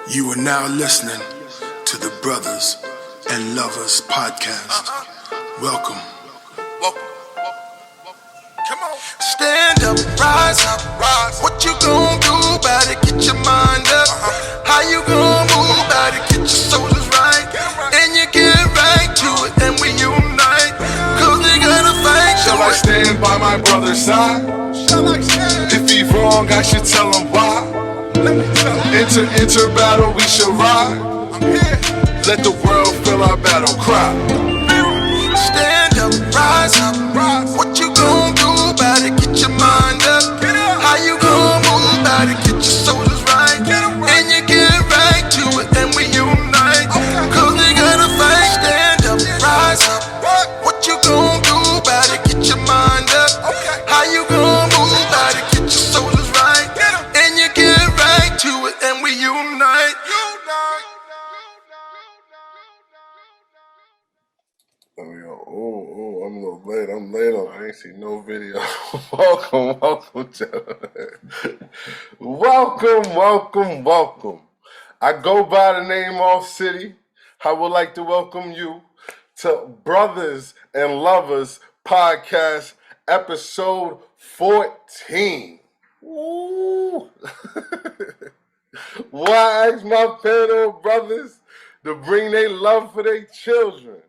You are now listening to the Brothers and Lovers Podcast. Welcome. Come on. Stand up, rise up, rise. What you gonna do about it? Get your mind up. How you gonna move about it? Get your shoulders right. And you get right to it, and we unite. Cause we gotta fight. Shall I stand by my brother's side? If he wrong, I should tell him why. Enter battle, we should ride. Let the world feel our battle cry. Stand up, rise up, rise. What you gonna do about it? Get your mind up. How you gonna move about it? Get your shoulders right. And you get right to it, and we unite. Cause we gotta fight. Stand up, rise up. What you gonna do about it? Get your mind up. How you gonna move about it? Get your shoulders right. And you get right to it, and we unite. I'm a little late. I'm late on. I ain't seen no video. welcome, gentlemen. Welcome. I go by the name Off City. I would like to welcome you to Brothers and Lovers Podcast, episode 14. Woo! Why ask my panel of brothers to bring their love for their children?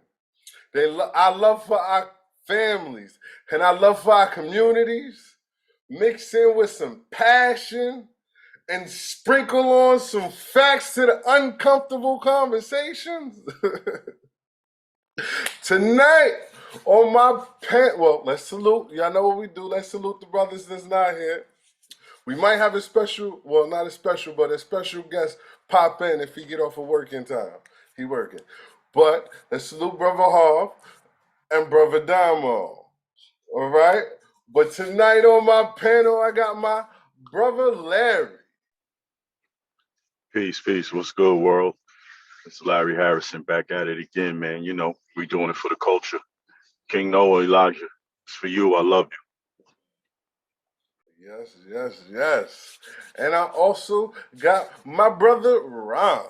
Our love for our families and our love for our communities, mix in with some passion and sprinkle on some facts to the uncomfortable conversations. Tonight on my let's salute. Y'all know what we do. Let's salute the brothers that's not here. We might have a special, not a special, but a special guest pop in if he get off of work in time. He working. But let's salute Brother Harv and Brother Damo. All right? But tonight on my panel, I got my brother Larry. Peace. What's good, world? It's Larry Harrison back at it again, man. You know, we doing it for the culture. King Noah, Elijah, it's for you. I love you. Yes. And I also got my brother Ron.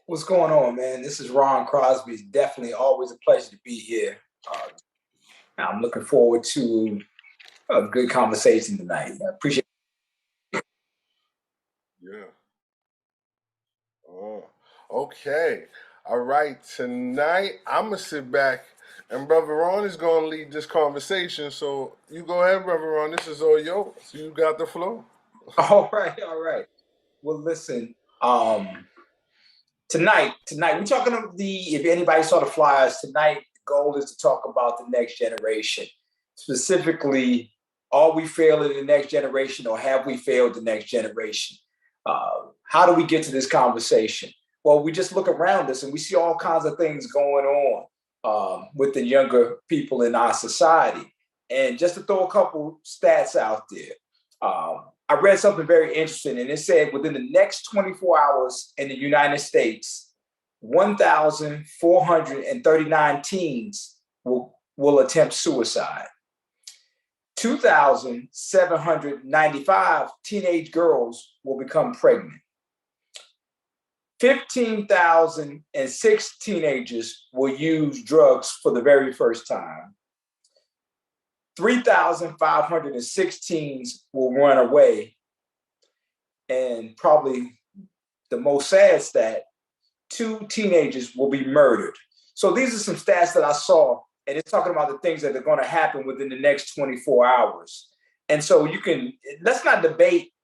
What's going on, man? This is Ron Crosby. It's definitely always a pleasure to be here. I'm looking forward to a good conversation tonight. I appreciate it. Yeah. Okay. All right. Tonight, I'm going to sit back and Brother Ron is going to lead this conversation. So you go ahead, Brother Ron. This is all yours. You got the floor. All right. Well, listen. Tonight, we're talking about if anybody saw the flyers, tonight, the goal is to talk about the next generation. Specifically, are we failing the next generation or have we failed the next generation? How do we get to this conversation? Well, we just look around us and we see all kinds of things going on with the younger people in our society. And just to throw a couple stats out there, I read something very interesting, and it said within the next 24 hours in the United States, 1,439 teens will attempt suicide. 2,795 teenage girls will become pregnant. 15,006 teenagers will use drugs for the very first time. 3,506 teens will run away. And probably the most sad stat, 2 teenagers will be murdered. So these are some stats that I saw, and it's talking about the things that are going to happen within the next 24 hours. And so let's not debate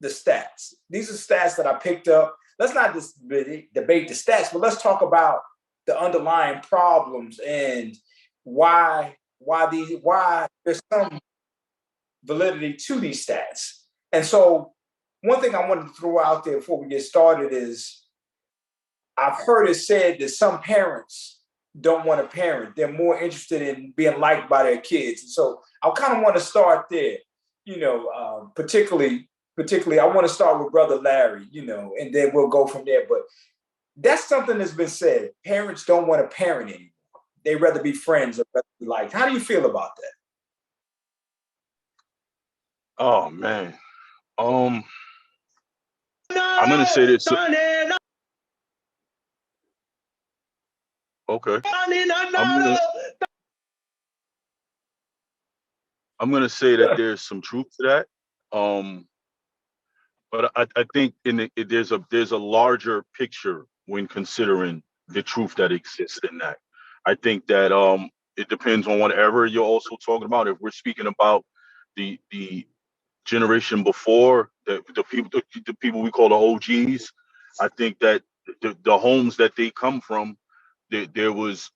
the stats. These are stats that I picked up. Let's not just debate the stats, but let's talk about the underlying problems and why there's some validity to these stats. And so one thing I wanted to throw out there before we get started is I've heard it said that some parents don't want to parent. They're more interested in being liked by their kids. And so I kind of want to start there, particularly I want to start with Brother Larry, and then we'll go from there. But that's something that's been said. Parents don't want to parent anymore. They'd rather be friends or rather be liked. How do you feel about that? Oh, man. I'm gonna say this. Okay. I'm gonna say that there's some truth to that. But I think there's a larger picture when considering the truth that exists in that. I think that it depends on whatever you're also talking about. If we're speaking about the generation before the people we call the OGs, I think that the homes that they come from, there was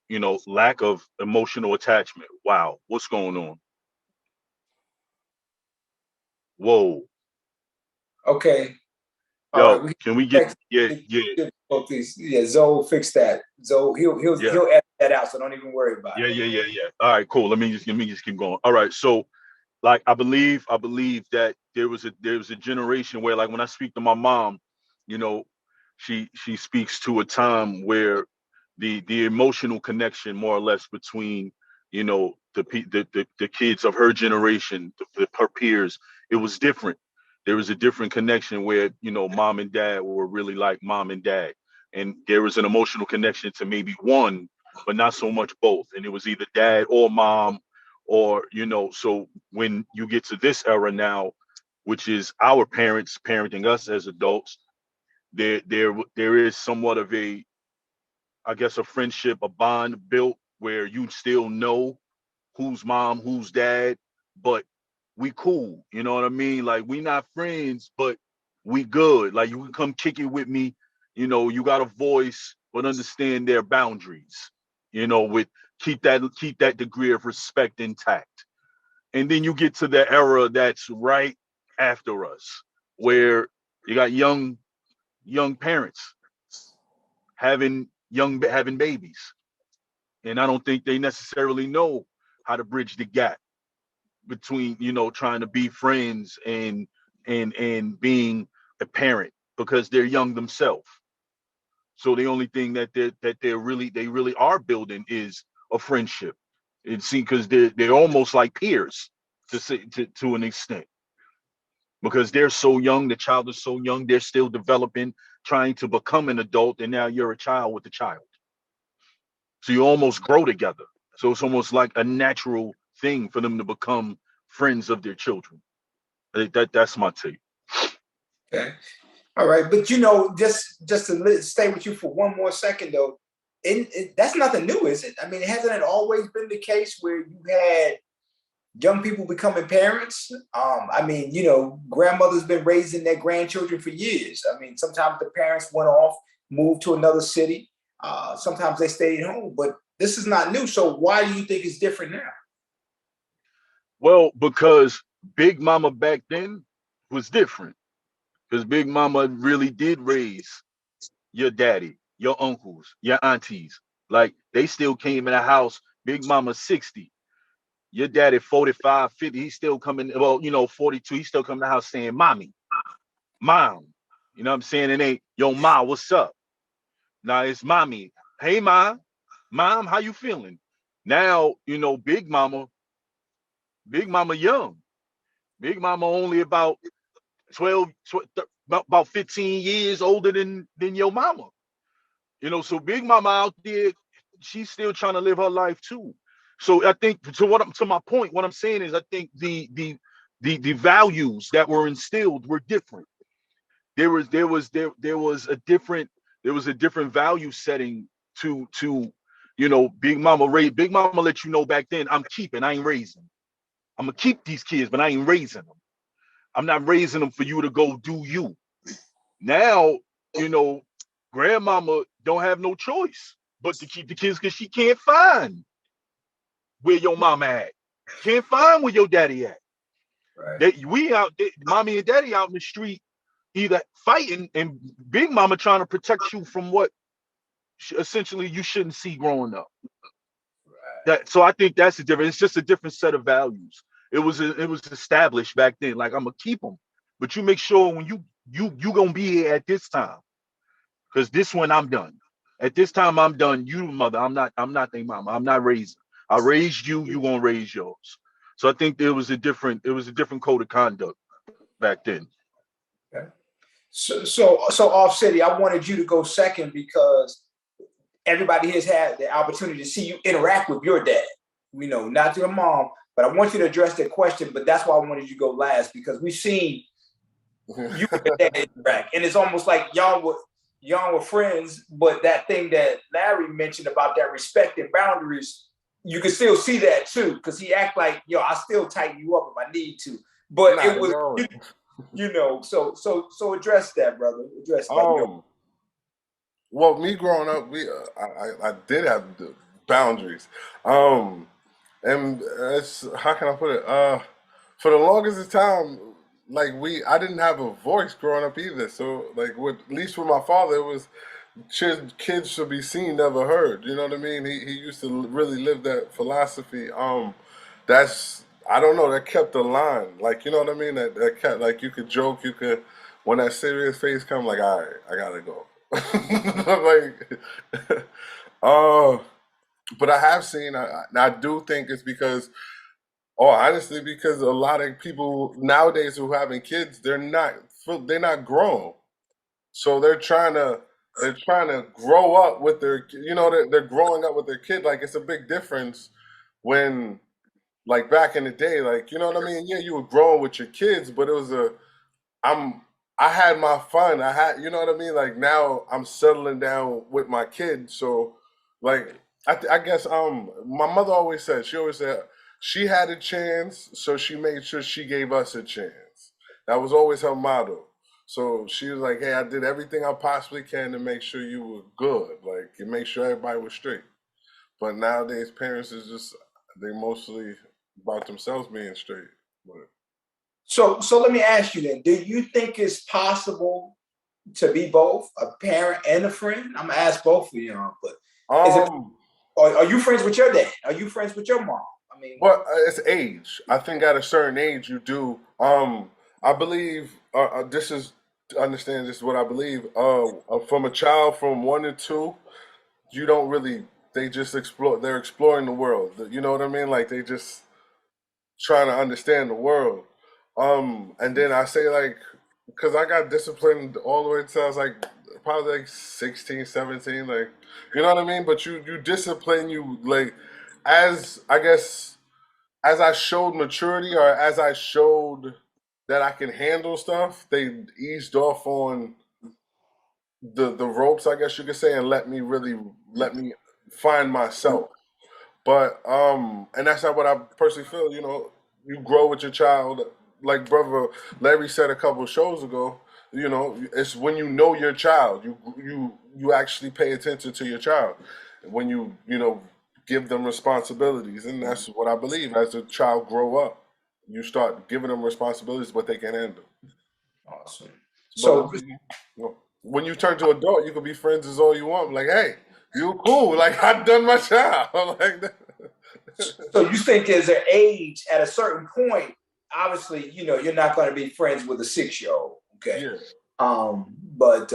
lack of emotional attachment. Wow, what's going on? Whoa, Okay. All right. yo, can we get Yeah, Zoe fix that. Zoe, yeah. he'll edit that out, so don't even worry about it. Yeah. All right, cool. Let me just keep going. All right, so like I believe that there was a generation where, like, when I speak to my mom, you know, she speaks to a time where the emotional connection, more or less, between the kids of her generation, her peers, it was different. There was a different connection where mom and dad were really like mom and dad, and there was an emotional connection to maybe one, but not so much both, and it was either dad or mom, or so when you get to this era now, which is our parents parenting us as adults, there is somewhat of a, I guess, a friendship, a bond built where you still know who's mom, who's dad, but we cool. You know what I mean? Like, we not friends, but we good. Like, you can come kick it with me. You got a voice, but understand their boundaries. With keep that degree of respect intact. And then you get to the era that's right after us, where you got young parents having babies, and I don't think they necessarily know how to bridge the gap between trying to be friends and being a parent, because they're young themselves. So the only thing they really are building is a friendship. Because they're almost like peers, to an extent, because they're so young. The child is so young, they're still developing, trying to become an adult, and now you're a child with the child. So you almost grow together. So it's almost like a natural thing for them to become friends of their children. That's my take. Okay. All right, but just to stay with you for one more second though, that's nothing new, is it? I mean, hasn't it always been the case where you had young people becoming parents? I mean, grandmothers been raising their grandchildren for years. I mean, sometimes the parents went off, moved to another city. Sometimes they stayed home, but this is not new. So why do you think it's different now? Well, because Big Mama back then was different. Because Big Mama really did raise your daddy, your uncles, your aunties. Like, they still came in the house. Big Mama 60. Your daddy 45, 50. He's still coming, well, 42. He's still coming to the house saying, "Mommy, mom." You know what I'm saying? It ain't, "Yo, ma, what's up?" Now it's "Mommy, hey, mom, how you feeling?" Now, Big Mama young. Big Mama only about 12, about 15 years older than your mama. So Big Mama out there, she's still trying to live her life too. So I think, to my point, what I'm saying is, I think the values that were instilled were different. There was a different value setting to Big Mama let you know back then, "I'm keeping, I ain't raising. I'm gonna keep these kids, but I ain't raising them. I'm not raising them for you to go do you." Now, you know, grandmama don't have no choice but to keep the kids, because she can't find where your mama at. Can't find where your daddy at. Right. Mommy and daddy out in the street, either fighting, and Big Mama trying to protect you from what essentially you shouldn't see growing up. So I think that's the difference. It's just a different set of values. It was established back then. Like, I'm gonna keep them, but you make sure when you gonna be here at this time, because this one I'm done. At this time I'm done. You mother, I'm not their mama. I'm not raising. I raised you. You gonna raise yours. So I think it was a different code of conduct back then. Okay. So Off City, I wanted you to go second because everybody has had the opportunity to see you interact with your dad. Not your mom, but I want you to address that question. But that's why I wanted you to go last, because we've seen you and your dad interact, and it's almost like y'all were friends. But that thing that Larry mentioned about that respect and boundaries, you can still see that too, because he act like, I still tighten you up if I need to. But it was, so address that, brother. Address that. Well, me growing up, I did have the boundaries, and it's, how can I put it? For the longest of time, like I didn't have a voice growing up either. So like, at least with my father, it was kids should be seen, never heard. You know what I mean? He used to really live that philosophy. That's, I don't know, that kept the line. Like, you know what I mean? That kept, like, you could joke, you could, when that serious face come, like, all right, I gotta go. Like, uh, but I have seen. I do think it's because, oh, honestly, because a lot of people nowadays who having kids, they're not grown, so they're trying to grow up with their, they're growing up with their kid. Like, it's a big difference when, like, back in the day, like, you know what I mean? Yeah, you were growing with your kids, but it was I'm I had my fun. You know what I mean? Like, now I'm settling down with my kids. So, like, I guess my mother always said she had a chance, so she made sure she gave us a chance. That was always her motto. So she was like, "Hey, I did everything I possibly can to make sure you were good, like, and make sure everybody was straight." But nowadays, parents is just, they mostly about themselves being straight. But So let me ask you then: do you think it's possible to be both a parent and a friend? I'm gonna ask both of you, but is it? um, Are you friends with your dad? Are you friends with your mom? I mean, Well, it's age. I think at a certain age you do. I believe this is, understand this is what I believe. From a child from 1 to 2, you don't really. They just explore. They're exploring the world. You know what I mean? Like, they just trying to understand the world. And then I say, like, because I got disciplined all the way till I was like probably like 16, 17, like, you know what I mean? But you discipline, you, like, as I guess, as I showed maturity, or as I showed that I can handle stuff, they eased off on the ropes, I guess you could say, and let me find myself. But and that's not what I personally feel. You grow with your child, like Brother Larry said a couple of shows ago. It's when you know your child, you actually pay attention to your child. When you give them responsibilities, and that's what I believe. As a child grow up, you start giving them responsibilities what they can handle. awesome. But So when you turn to adult, you can be friends as all you want. Like, hey, you cool. Like, I've done my child. Like that. So you think there's an age at a certain point? Obviously, you're not going to be friends with a 6-year-old. Okay. Yeah. But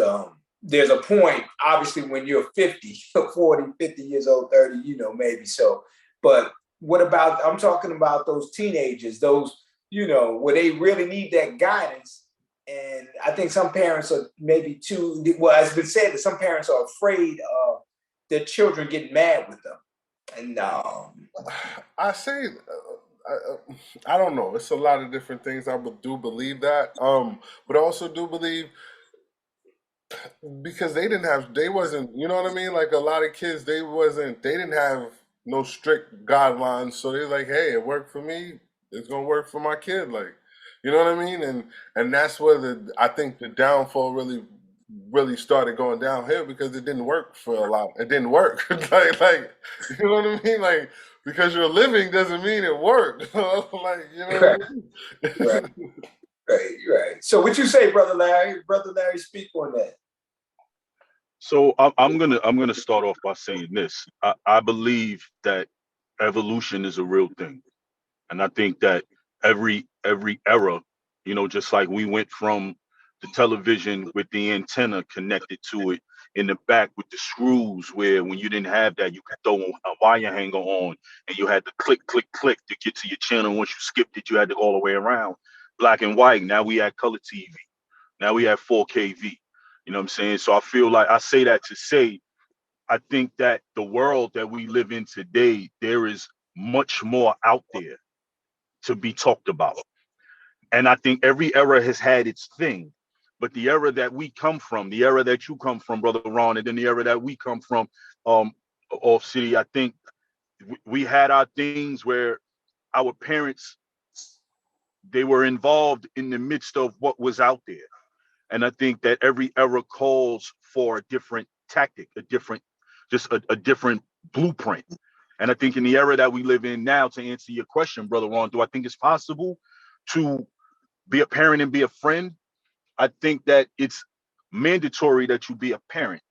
there's a point, obviously, when you're 50, 40, 50 years old, 30, maybe so. But what about, I'm talking about those teenagers, those, where they really need that guidance. And I think some parents are maybe too, well, it's been said that some parents are afraid of their children getting mad with them. And I say, I don't know. It's a lot of different things. Do believe that. But I also do believe, because they wasn't, you know what I mean? Like, a lot of kids, they didn't have no strict guidelines. So they're like, hey, it worked for me, it's gonna work for my kid. Like, you know what I mean? And that's where I think the downfall really started going downhill, because it didn't work for a lot. It didn't work. like, you know what I mean? Like, because you're living doesn't mean it worked. Like, you know what right, I right, mean? right. So what you say, Brother Larry? Brother Larry, speak on that. So I'm gonna start off by saying this. I believe that evolution is a real thing, and I think that every era, just like we went from the television with the antenna connected to it in the back with the screws, where when you didn't have that, you could throw a wire hanger on and you had to click, click, click to get to your channel. Once you skipped it, you had to go all the way around. Black and white. Now we had color TV. Now we have 4KV. You know what I'm saying? So I feel like I say that to say, I think that the world that we live in today, there is much more out there to be talked about. And I think every era has had its thing. But the era that we come from, the era that you come from, Brother Ron, and then the era that we come from, off city, I think we had our things where our parents, they were involved in the midst of what was out there. And I think that every era calls for a different tactic, a different blueprint. And I think in the era that we live in now, to answer your question, Brother Ron, do I think it's possible to be a parent and be a friend? I think that it's mandatory that you be a parent.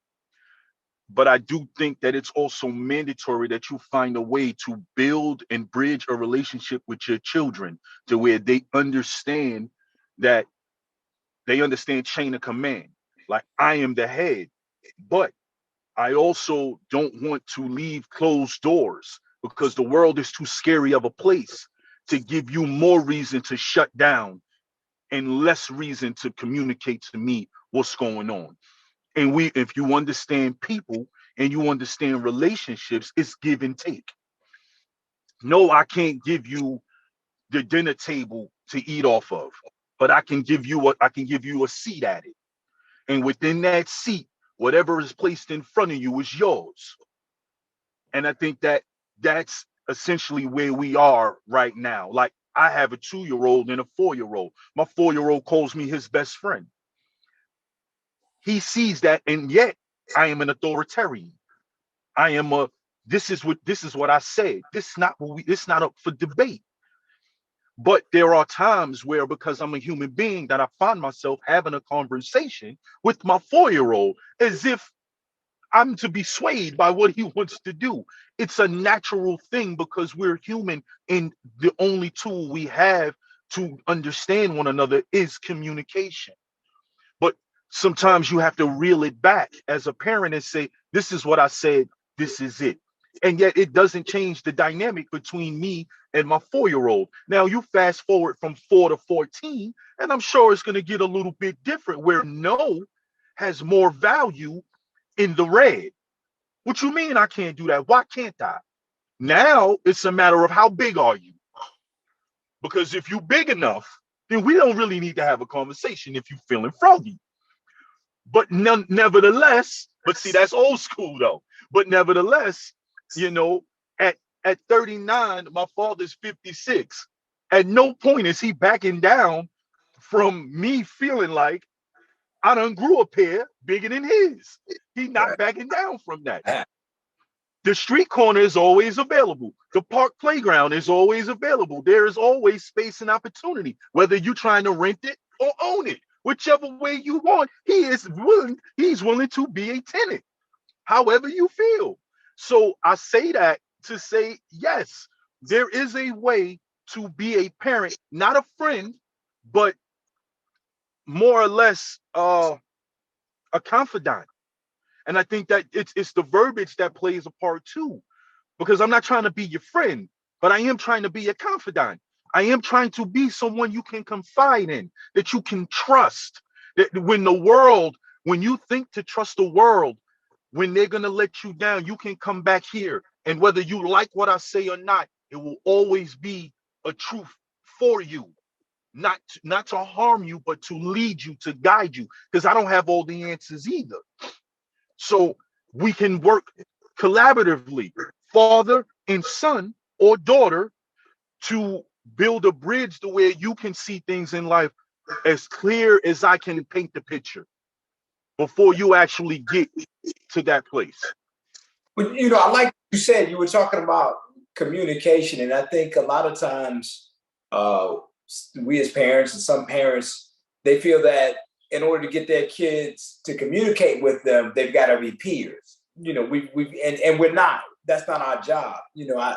But I do think that it's also mandatory that you find a way to build and bridge a relationship with your children to where they understand that they understand chain of command. Like, I am the head, but I also don't want to leave closed doors because the world is too scary of a place to give you more reason to shut down and less reason to communicate to me what's going on. And if you understand people and you understand relationships, it's give and take. No, I can't give you the dinner table to eat off of, but I can give you a seat at it. And within that seat, whatever is placed in front of you is yours. And I think that that's essentially where we are right now. Like, I have a 2-year-old and a 4-year-old. My 4-year-old calls me his best friend. He sees that, and yet I am an authoritarian. I am this is what I said. This not up for debate. But there are times where, because I'm a human being, that I find myself having a conversation with my 4-year-old as if I'm to be swayed by what he wants to do. It's a natural thing because we're human, and the only tool we have to understand one another is communication. But sometimes you have to reel it back as a parent and say, this is what I said, this is it. And yet it doesn't change the dynamic between me and my 4-year-old. Now you fast forward from 4 to 14, and I'm sure it's going to get a little bit different where no has more value in the red. What you mean I can't do that? Why can't I? Now it's a matter of how big are you? Because if you're big enough, then we don't really need to have a conversation if you're feeling froggy. But nevertheless, but see, that's old school though. But nevertheless, you know, at 39, my father's 56. At no point is he backing down from me feeling like I done grew a pair bigger than his. He's not backing down from that. The street corner is always available. The park playground is always available. There is always space and opportunity, whether you're trying to rent it or own it. Whichever way you want, he's willing to be a tenant, however you feel. So I say that to say, yes, there is a way to be a parent, not a friend, but more or less a confidant. And I think that it's the verbiage that plays a part too, because I'm not trying to be your friend, but I am trying to be your confidant. I am trying to be someone you can confide in, that you can trust. That when you think to trust the world, when they're going to let you down, you can come back here. And whether you like what I say or not, it will always be a truth for you, not to harm you, but to lead you, to guide you, because I don't have all the answers either. So we can work collaboratively, father and son or daughter, to build a bridge to where you can see things in life as clear as I can paint the picture before you actually get to that place. But, I like you said, you were talking about communication. And I think a lot of times we as parents and some parents, they feel that in order to get their kids to communicate with them, they've got to be peers. And we're not. That's not our job.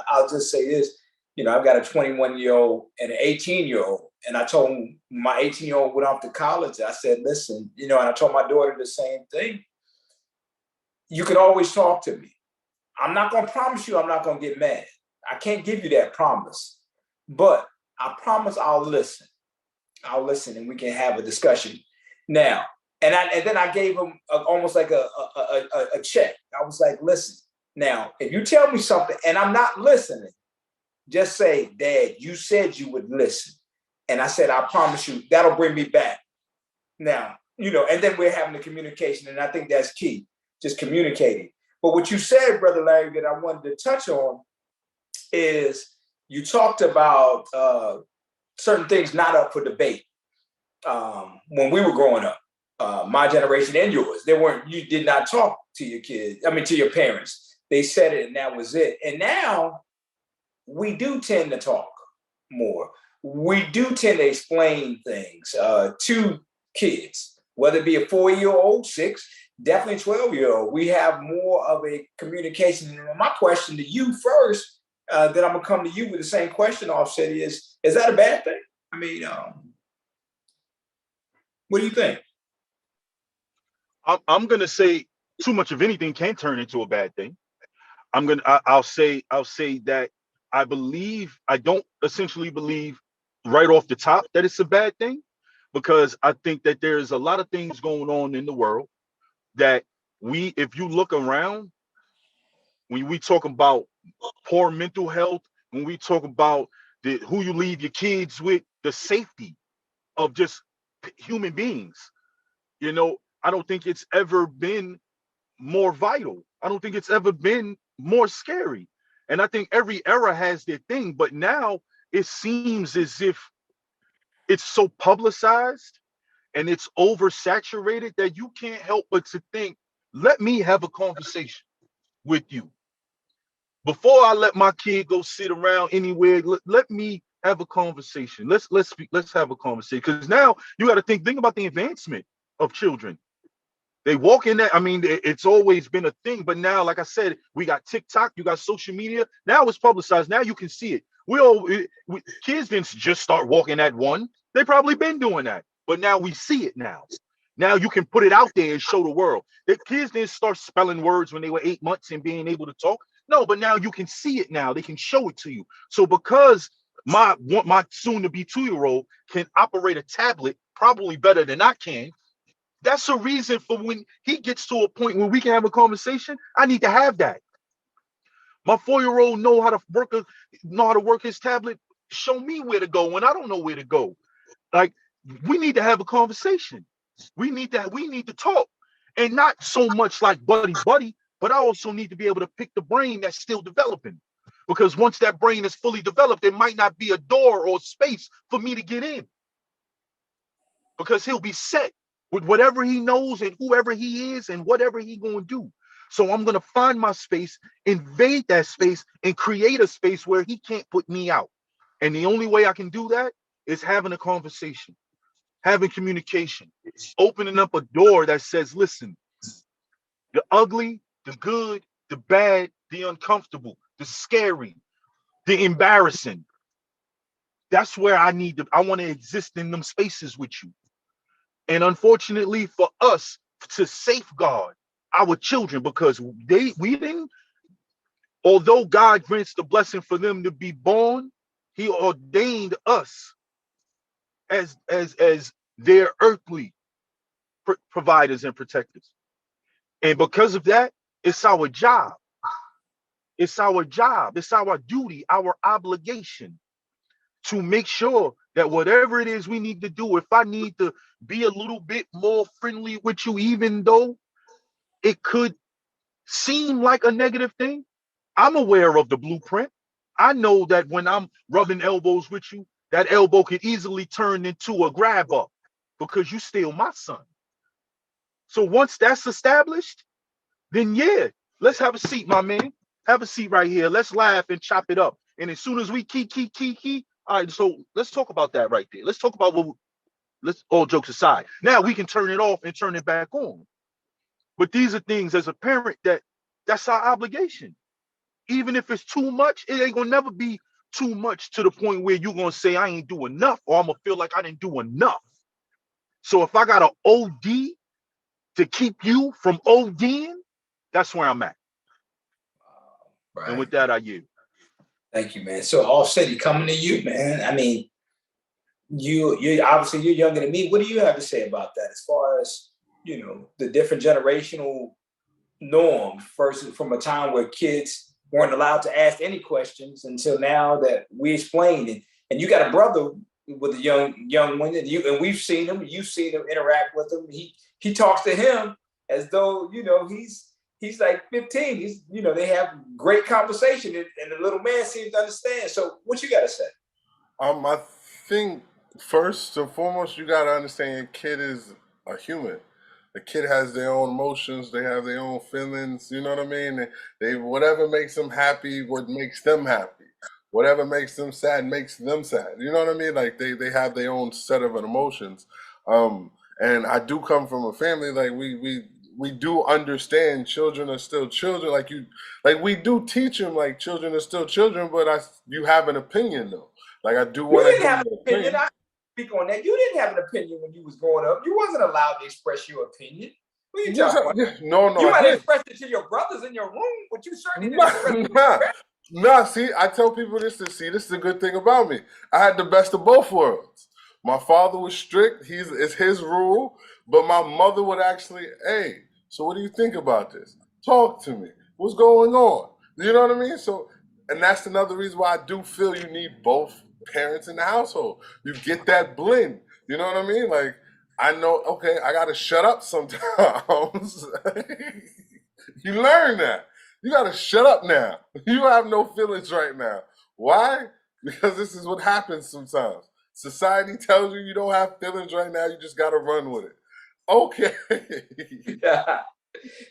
I'll just say this. I've got a 21-year-old and an 18-year-old. And I told him, my 18-year-old went off to college. I said, listen, and I told my daughter the same thing. You can always talk to me. I'm not going to promise you I'm not going to get mad. I can't give you that promise. But I promise I'll listen. I'll listen and we can have a discussion. Now, and then I gave him almost like a check. I was like, listen, now, if you tell me something and I'm not listening, just say, Dad, you said you would listen. And I said, I promise you, that'll bring me back. Now, and then we're having the communication. And I think that's key, just communicating. But what you said, Brother Larry, that I wanted to touch on is you talked about certain things not up for debate. When we were growing up, my generation and yours, you did not talk to your kids, to your parents. They said it and that was it. And now we do tend to talk more. We do tend to explain things to kids, whether it be a 4-year-old, 6, definitely 12-year-old. We have more of a communication. And my question to you first, then I'm gonna come to you with the same question, Offset, is that a bad thing? What do you think? I'm gonna say too much of anything can turn into a bad thing. I'll say that I don't essentially believe right off the top that it's a bad thing, because I think that there's a lot of things going on in the world that if you look around, when we talk about poor mental health, when we talk about who you leave your kids with, the safety of just human beings, I don't think it's ever been more vital. I don't think it's ever been more scary. And I think every era has their thing, but now it seems as if it's so publicized and it's oversaturated that you can't help but to think, let me have a conversation with you. Before I let my kid go sit around anywhere, let me have a conversation. Let's have a conversation. Because now you got to think about the advancement of children. They walk in there. It's always been a thing, but now, like I said, we got TikTok, you got social media. Now it's publicized. Now you can see it. Kids didn't just start walking at 1. They probably been doing that, but now we see it now. Now you can put it out there and show the world. The kids didn't start spelling words when they were 8 months and being able to talk. No, but now you can see it now. They can show it to you. So because my soon-to-be 2-year-old can operate a tablet probably better than I can, that's a reason for when he gets to a point where we can have a conversation, I need to have that. My 4-year-old know how to work his tablet. Show me where to go when I don't know where to go. Like, we need to have a conversation. We need to talk, and not so much like buddy, but I also need to be able to pick the brain that's still developing, because once that brain is fully developed, there might not be a door or space for me to get in, because he'll be set with whatever he knows and whoever he is and whatever he gonna do. So I'm gonna find my space, invade that space, and create a space where he can't put me out. And the only way I can do that is having a conversation, having communication, opening up a door that says, listen, the ugly, the good, the bad, the uncomfortable, the scary, the embarrassing. That's where I want to exist in them spaces with you. And unfortunately for us, to safeguard our children, because although God grants the blessing for them to be born, he ordained us as their earthly providers and protectors. And because of that, it's our job. It's our job. It's our duty, our obligation to make sure that whatever it is we need to do, if I need to be a little bit more friendly with you, even though it could seem like a negative thing, I'm aware of the blueprint. I know that when I'm rubbing elbows with you, that elbow could easily turn into a grab up because you still my son. So once that's established, then yeah, let's have a seat, my man. Have a seat right here. Let's laugh and chop it up. And as soon as we key, all right, so let's talk about that right there. Let's talk about let's, all jokes aside. Now we can turn it off and turn it back on. But these are things as a parent that's our obligation. Even if it's too much, it ain't gonna never be too much to the point where you're gonna say I ain't do enough, or I'm gonna feel like I didn't do enough. So if I got an OD to keep you from ODing, that's where I'm at. Right. And with that, I yield. Thank you, man. So Offset, coming to you, man. I mean, you obviously you're younger than me. What do you have to say about that as far as, the different generational norms versus from a time where kids weren't allowed to ask any questions until now that we explained it. And you got a brother with a young one, and we've seen him. You've seen him interact with him. He talks to him as though he's like 15. They have great conversation, and the little man seems to understand. So what you got to say? I think first and foremost, you gotta understand your kid is a human. The kid has their own emotions. They have their own feelings. You know what I mean? They whatever makes them happy, what makes them happy. Whatever makes them sad makes them sad. You know what I mean? Like they have their own set of emotions. And I do come from a family like we do understand children are still children. Like we do teach them like children are still children. But you have an opinion though. Like I do You want to didn't hear have an your opinion. opinion. I speak on that. You didn't have an opinion when you was growing up. You wasn't allowed to express your opinion. What are you Yes, talking about? no, You I might have did. expressed it to your brothers in your room, but you certainly didn't Nah, express it to nah, your nah. See, I tell people this to see. This is the good thing about me. I had the best of both worlds. My father was strict. It's his rule. But my mother would actually, hey, so what do you think about this? Talk to me. What's going on? You know what I mean? So, and that's another reason why I do feel you need both parents in the household. You get that blend. You know what I mean? Like, I know, okay, I got to shut up sometimes. You learn that. You gotta shut up now. You have no feelings right now. Why? Because this is what happens sometimes. Society tells you you don't have feelings right now. You just gotta run with it. Okay. yeah.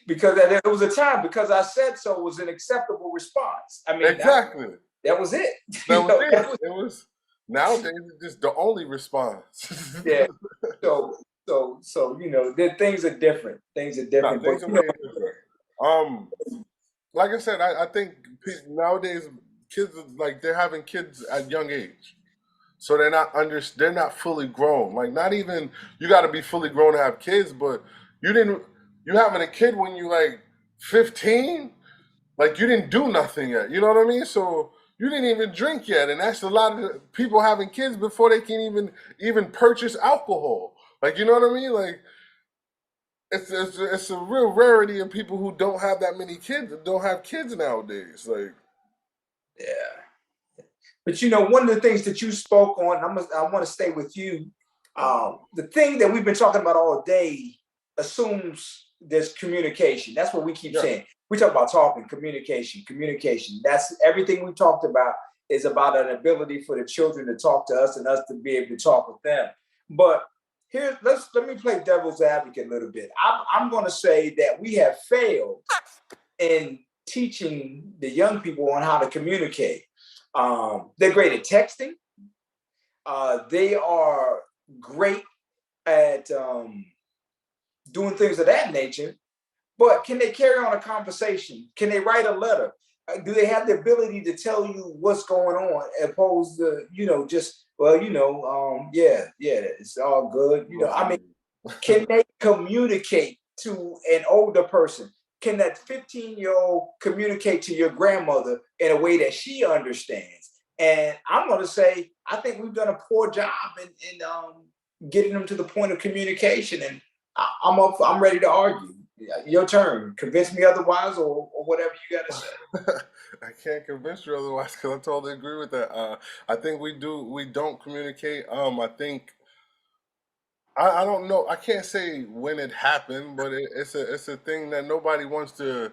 Because there was a time because I said so was an acceptable response. I mean, Exactly. that was it. That was That it. was, It was nowadays it's just the only response. yeah. So things are different. Things are No, different. things But are way different. Um, like I said, I think nowadays kids like they're having kids at young age. So they're not fully grown. Like not even you got to be fully grown to have kids, but you didn't you having a kid when you like 15, like you didn't do nothing yet. You know what I mean? So you didn't even drink yet, and that's a lot of people having kids before they can even purchase alcohol. Like you know what I mean? Like it's a real rarity in people who don't have that many kids, don't have kids nowadays. Like yeah. But one of the things that you spoke on, I want to stay with you. The thing that we've been talking about all day assumes there's communication. That's what we keep yeah, saying. We talk about talking, communication, communication. That's everything we talked about is about an ability for the children to talk to us and us to be able to talk with them. But let me play devil's advocate a little bit. I'm going to say that we have failed in teaching the young people on how to communicate. They're great at texting. They are great at doing things of that nature. But can they carry on a conversation? Can they write a letter? Do they have the ability to tell you what's going on, as opposed to just yeah, it's all good. I mean, can they communicate to an older person? Can that 15-year-old communicate to your grandmother in a way that she understands? And I'm going to say, I think we've done a poor job in getting them to the point of communication. And I'm ready to argue. Your turn. Convince me otherwise, or whatever you got to say. I can't convince you otherwise because I totally agree with that. I think we don't communicate. I think I don't know. I can't say when it happened, but it's a thing that nobody wants to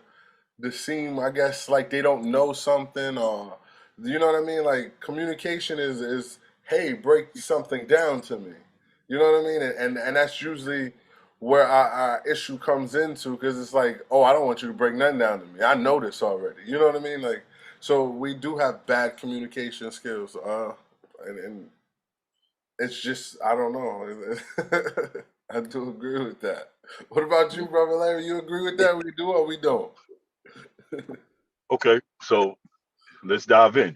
seem, I guess, like they don't know something, or you know what I mean. Like communication is hey, break something down to me. You know what I mean? And that's usually where our issue comes into because it's like, oh, I don't want you to break nothing down to me. I know this already. You know what I mean? Like, so we do have bad communication skills. And it's just I don't know. I do agree with that. What about you, brother Larry? You agree with that? We do or we don't? Okay, so let's dive in.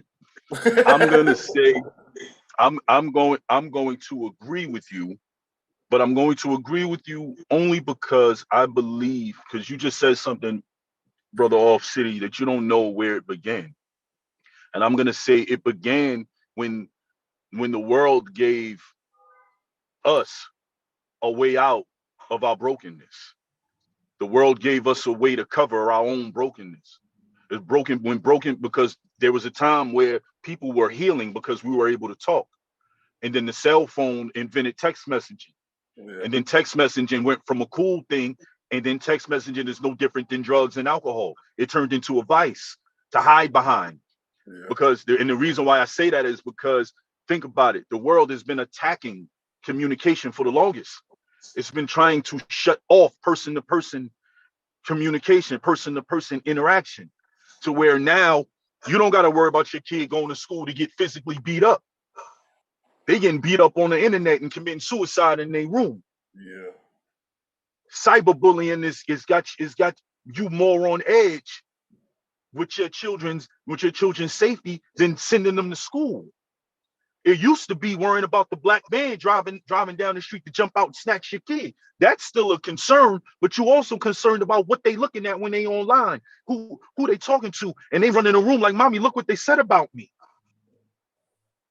I'm gonna say I'm going to agree with you, but I'm going to agree with you only because I believe because you just said something, brother off city, that you don't know where it began. And I'm gonna say it began when the world gave us a way out of our brokenness. The world gave us a way to cover our own brokenness. It's broken because there was a time where people were healing because we were able to talk. And then the cell phone invented text messaging. Yeah. And then text messaging went from a cool thing. And then text messaging is no different than drugs and alcohol. It turned into a vice to hide behind. Yeah. And the reason why I say that is because think about it. The world has been attacking communication for the longest. It's been trying to shut off person to person communication, person to person interaction, to where now you don't got to worry about your kid going to school to get physically beat up. They getting beat up on the internet and committing suicide in their room. Yeah. Cyberbullying is got you more on edge with your children's safety than sending them to school. It used to be worrying about the black van driving down the street to jump out and snatch your kid. That's still a concern, but you also concerned about what they looking at when they online, who they talking to, and they run in a room like, "Mommy, look what they said about me."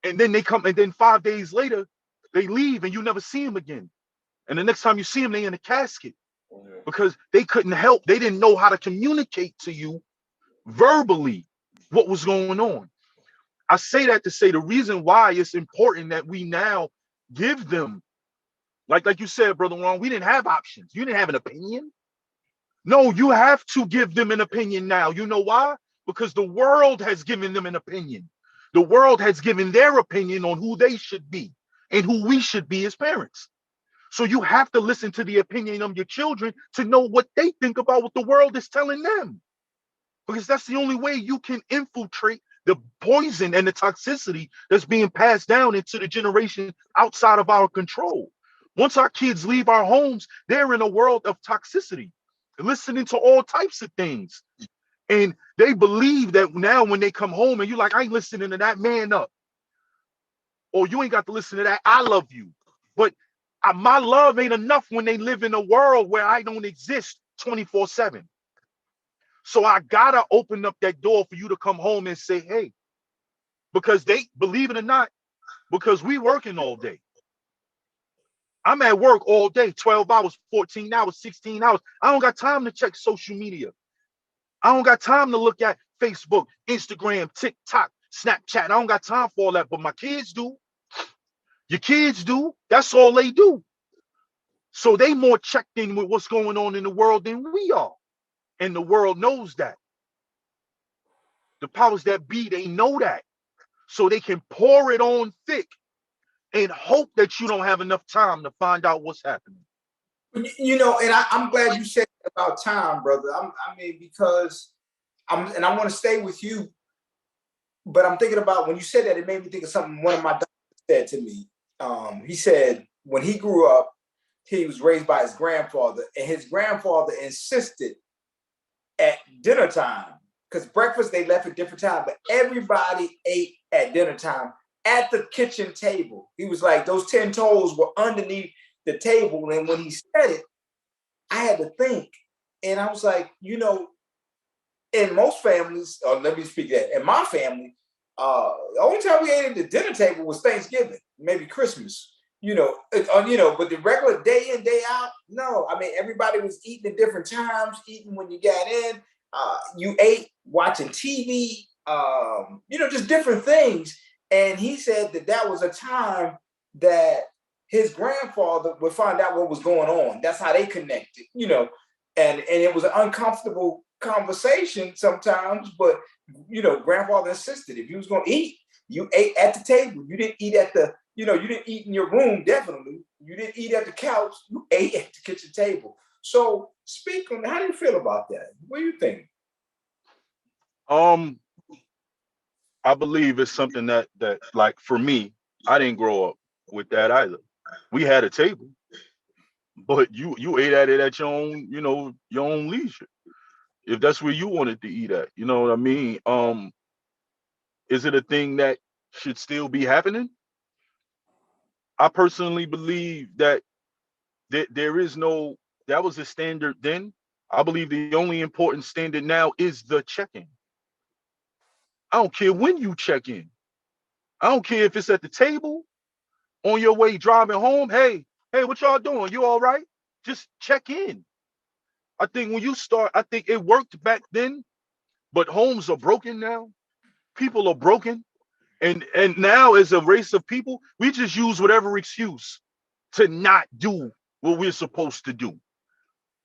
And then they come, and then 5 days later, they leave, and you never see them again. And the next time you see them, they in a casket because they couldn't help. They didn't know how to communicate to you verbally what was going on. I say that to say the reason why it's important that we now give them, like you said, Brother Ron, we didn't have options. You didn't have an opinion. No, you have to give them an opinion now. You know why? Because the world has given them an opinion. The world has given their opinion on who they should be and who we should be as parents. So you have to listen to the opinion of your children to know what they think about what the world is telling them. Because that's the only way you can infiltrate the poison and the toxicity that's being passed down into the generation outside of our control. Once our kids leave our homes, they're in a world of toxicity, listening to all types of things. And they believe that now when they come home and you're like, "I ain't listening to that, man up." Or you ain't got to listen to that, "I love you." But my love ain't enough when they live in a world where I don't exist 24/7. So I gotta open up that door for you to come home and say, "Hey," because they, believe it or not, because we working all day. I'm at work all day, 12 hours, 14 hours, 16 hours. I don't got time to check social media. I don't got time to look at Facebook, Instagram, TikTok, Snapchat. I don't got time for all that, but my kids do. Your kids do. That's all they do. So they more checked in with what's going on in the world than we are. And the world knows that. The powers that be, they know that. So they can pour it on thick and hope that you don't have enough time to find out what's happening. You know, and I'm glad you said about time, brother. I mean, because I want to stay with you, but I'm thinking about when you said that, it made me think of something one of my doctors said to me. He said when he grew up, he was raised by his grandfather, and his grandfather insisted at dinner time, because breakfast they left at different time, but everybody ate at dinner time at the kitchen table. He was like, those 10 toes were underneath the table. And when he said it, I had to think. And I was like, you know, in most families, or let me speak that, in my family, the only time we ate at the dinner table was Thanksgiving, maybe Christmas, you know, but the regular day in, day out, no. I mean, everybody was eating at different times, eating when you got in. You ate watching TV, just different things. And he said that was a time that his grandfather would find out what was going on. That's how they connected, and it was an uncomfortable conversation sometimes, but grandfather insisted if you was going to eat, you ate at the table. You didn't eat at the, you didn't eat in your room, definitely. You didn't eat at the couch, you ate at the kitchen table. So speak on how do you feel about that? What do you think? I believe it's something that like for me, I didn't grow up with that either. We had a table, but you ate at it at your own, your own leisure. If that's where you wanted to eat at, you know what I mean? Is it a thing that should still be happening? I personally believe that there is no, that was a standard then. I believe the only important standard now is the check-in. I don't care when you check in. I don't care if it's at the table, on your way driving home. Hey, Hey, what y'all doing? You all right? Just check in. I think when you start, I think it worked back then, but homes are broken now. People are broken. And now as a race of people, we just use whatever excuse to not do what we're supposed to do.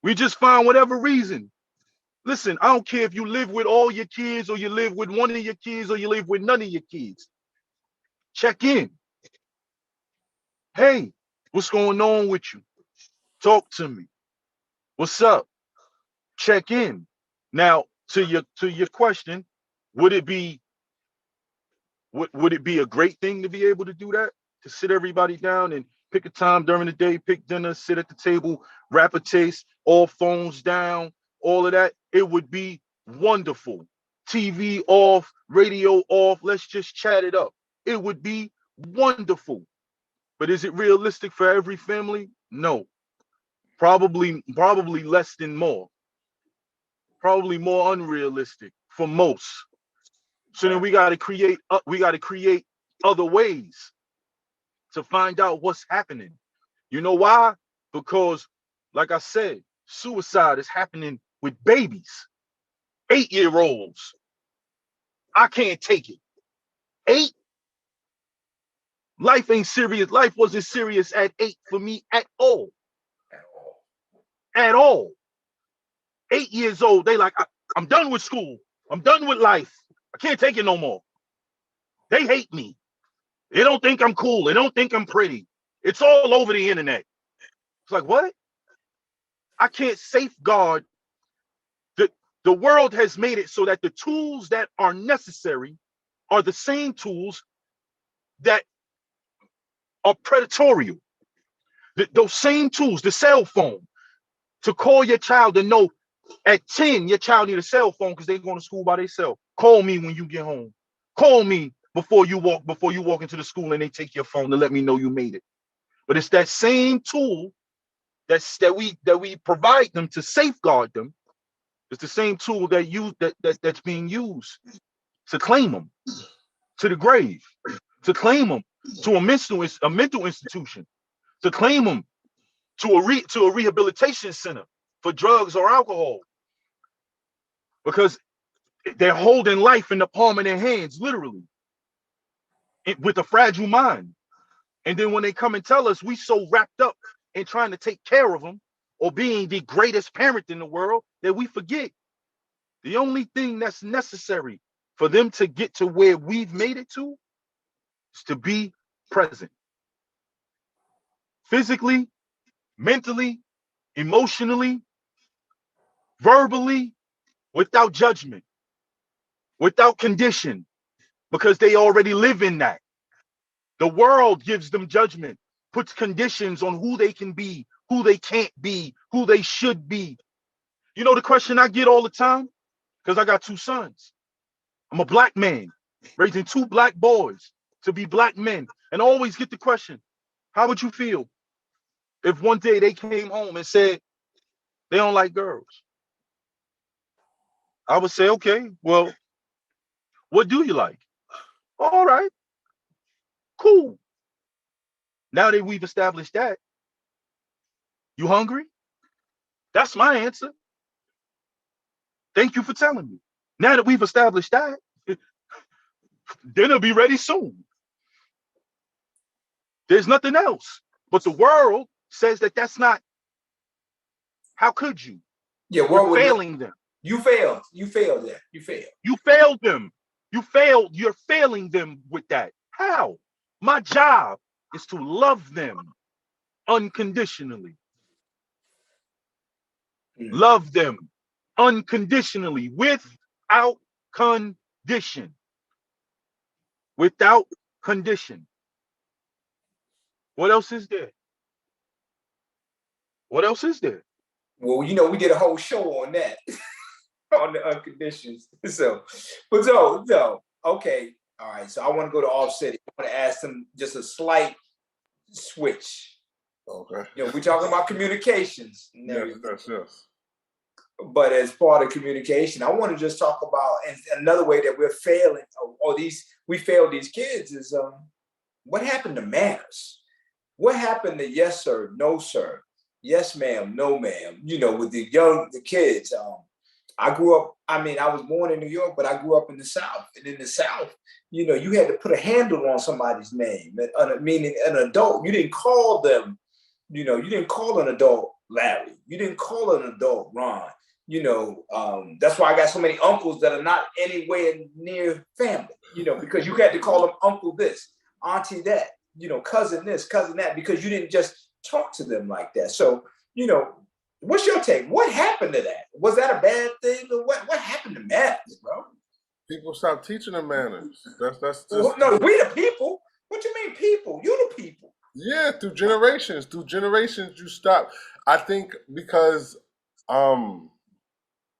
We just find whatever reason. Listen, I don't care if you live with all your kids or you live with one of your kids or you live with none of your kids. Check in. Hey, what's going on with you? Talk to me. What's up? Check in. Now, to your question, would it be would it be a great thing to be able to do that? To sit everybody down and pick a time during the day, pick dinner, sit at the table, wrap a taste, all phones down, all of that. It would be wonderful. TV off, radio off, let's just chat it up. It would be wonderful. But is it realistic for every family? No. Probably less than more. Probably more unrealistic for most. So then we got to create other ways to find out what's happening. You know why? Because, like I said, suicide is happening with babies, 8-year-olds. I can't take it. 8. Life ain't serious. Life wasn't serious at 8 for me at all. At all. 8 years old, they like, I'm done with school. I'm done with life. I can't take it no more. They hate me. They don't think I'm cool. They don't think I'm pretty. It's all over the internet. It's like, what? I can't safeguard. The world has made it so that the tools that are necessary are the same tools that are predatory. Those same tools, the cell phone, to call your child and know at 10, your child need a cell phone because they're going to school by themselves. Call me when you get home. Call me before you walk into the school and they take your phone to let me know you made it. But it's that same tool that we provide them to safeguard them. It's the same tool that's being used to claim them to the grave, to claim them to a mental institution, to claim them to a rehabilitation center for drugs or alcohol, because they're holding life in the palm of their hands, literally, with a fragile mind. And then when they come and tell us, we so wrapped up in trying to take care of them or being the greatest parent in the world that we forget the only thing that's necessary for them to get to where we've made it to is to be present. Physically, mentally, emotionally, verbally, without judgment, without condition, because they already live in that. The world gives them judgment, puts conditions on who they can be, who they can't be, who they should be. You know the question I get all the time? Because I got 2 sons. I'm a black man, raising 2 black boys to be black men. And I always get the question, how would you feel if one day they came home and said they don't like girls? I would say, okay, well, what do you like? All right, cool. Now that we've established that, you hungry? That's my answer. Thank you for telling me. Now that we've established that, dinner be ready soon. There's nothing else. But the world says that that's not. How could you? Yeah, You're failing them. You failed. You failed that. You failed. You failed them. You failed. You're failing them with that. How? My job is to love them unconditionally. Love them unconditionally, without condition. Without condition. What else is there? What else is there? Well, we did a whole show on that, on the unconditioned. So, okay. All right. So I want to go to Offset. I want to ask them just a slight switch. Okay. We're talking about communications. Yes. But as part of communication, I want to just talk about another way that we're failing, we failed these kids is what happened to manners? What happened to yes, sir, no, sir, yes, ma'am, no, ma'am, with the kids. I grew up, I was born in New York, but I grew up in the South. And in the South, you had to put a handle on somebody's name, meaning an adult. You didn't call them, you didn't call an adult Larry. You didn't call an adult Ron. That's why I got so many uncles that are not anywhere near family, because you had to call them uncle this, auntie that, cousin this, cousin that, because you didn't just talk to them like that. So, what's your take? What happened to that? Was that a bad thing? Or what happened to manners, bro? People stop teaching them manners. That's just no, we the people. What you mean people? You the people. Yeah, through generations. Through generations you stop. I think because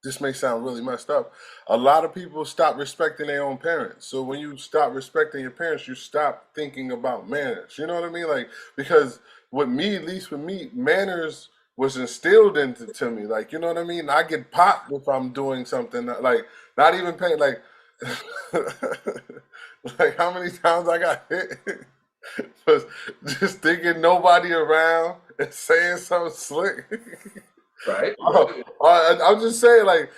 this may sound really messed up. A lot of people stop respecting their own parents. So when you stop respecting your parents, you stop thinking about manners. You know what I mean? Like, because with me, at least with me, manners was instilled into me. Like, you know what I mean? I get popped if I'm doing something like not even paying like like how many times I got hit was just thinking nobody around and saying something slick. Right. I'm just saying, like,